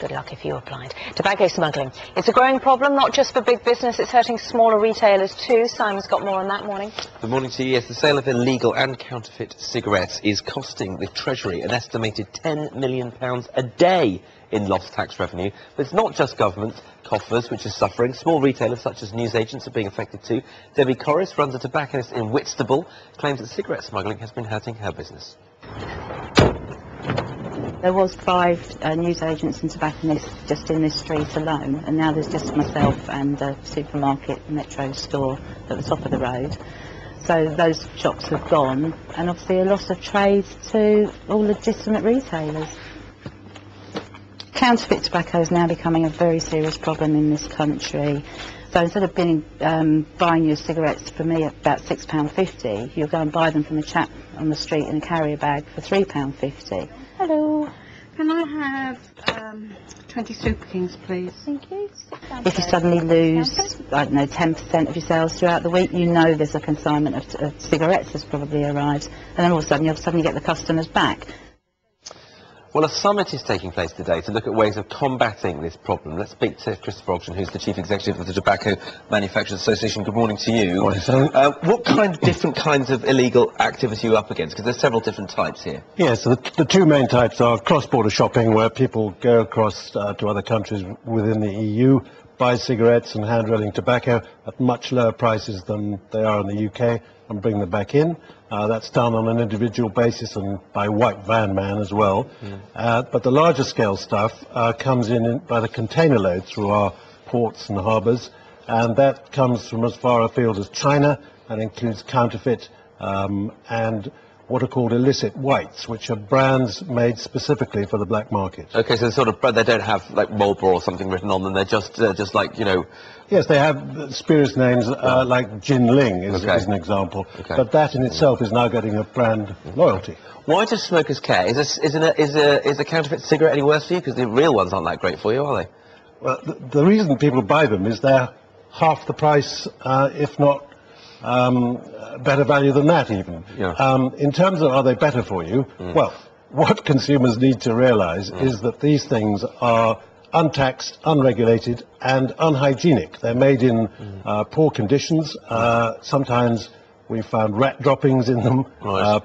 Good luck if you applied. Tobacco smuggling. It's a growing problem, not just for big business, it's hurting smaller retailers too. Simon's got more on that morning. Good morning to you. Yes, the sale of illegal and counterfeit cigarettes is costing the Treasury an estimated £10 million a day in lost tax revenue. But it's not just government coffers which are suffering. Small retailers such as newsagents are being affected too. Debbie Corris runs a tobacconist in Whitstable, claims that cigarette smuggling has been hurting her business. There was 5 newsagents and tobacconists just in this street alone, and now there's just myself and a supermarket, Metro store at the top of the road. So those shops have gone, and obviously a loss of trade to all legitimate retailers. Counterfeit tobacco is now becoming a very serious problem in this country. So instead of buying your cigarettes for me at about £6.50, you'll go and buy them from a chap on the street in a carrier bag for £3.50. Hello. Can I have 20 Super Kings, please? Thank you. If you suddenly lose, I don't know, 10% of your sales throughout the week, you know there's a consignment of cigarettes that's probably arrived, and then all of a sudden you'll suddenly get the customers back. Well, a summit is taking place today to look at ways of combating this problem. Let's speak to Christopher Ogden, who's the Chief Executive of the Tobacco Manufacturers Association. Good morning to you. Morning, sir. What different kinds of illegal activity are you up against? Because there's several different types here. Yes, so the 2 main types are cross-border shopping, where people go across to other countries within the EU, buy cigarettes and hand-rolling tobacco at much lower prices than they are in the UK, and bring them back in. That's done on an individual basis and by white van man as well. But the larger scale stuff comes in by the container load through our ports and harbours, and that comes from as far afield as China, and includes counterfeit and what are called illicit whites, which are brands made specifically for the black market. Okay, so they don't have like Marlboro or something written on them. They're just like, you know. Yes, they have spurious names like Jin Ling is an example. Okay. But that in itself is now getting a brand loyalty. Why do smokers care? Is a counterfeit cigarette any worse for you? Because the real ones aren't that great for you, are they? Well, the reason people buy them is they're half the price, if not better value than that even. Yeah. In terms of are they better for you, well, what consumers need to realise is that these things are untaxed, unregulated and unhygienic. They're made in poor conditions. Sometimes we found rat droppings in them,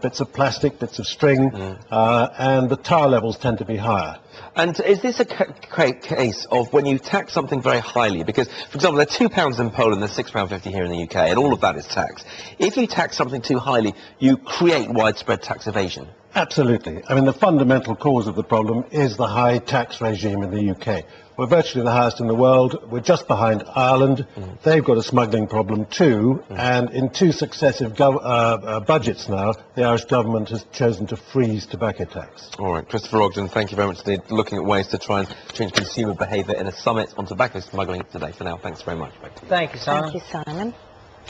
bits of plastic, bits of string, and the tar levels tend to be higher. And is this a case of when you tax something very highly? Because, for example, they're £2 in Poland, they're £6.50 here in the UK, and all of that is taxed. If you tax something too highly, you create widespread tax evasion. Absolutely. I mean, the fundamental cause of the problem is the high tax regime in the UK. We're virtually the highest in the world. We're just behind Ireland. They've got a smuggling problem too, and in 2 successive budgets now, the Irish government has chosen to freeze tobacco tax. All right, Christopher Ogden, thank you very much indeed. Looking at ways to try and change consumer behaviour in a summit on tobacco smuggling today. For now, thanks very much. Thank you, Simon. Thank you, Simon.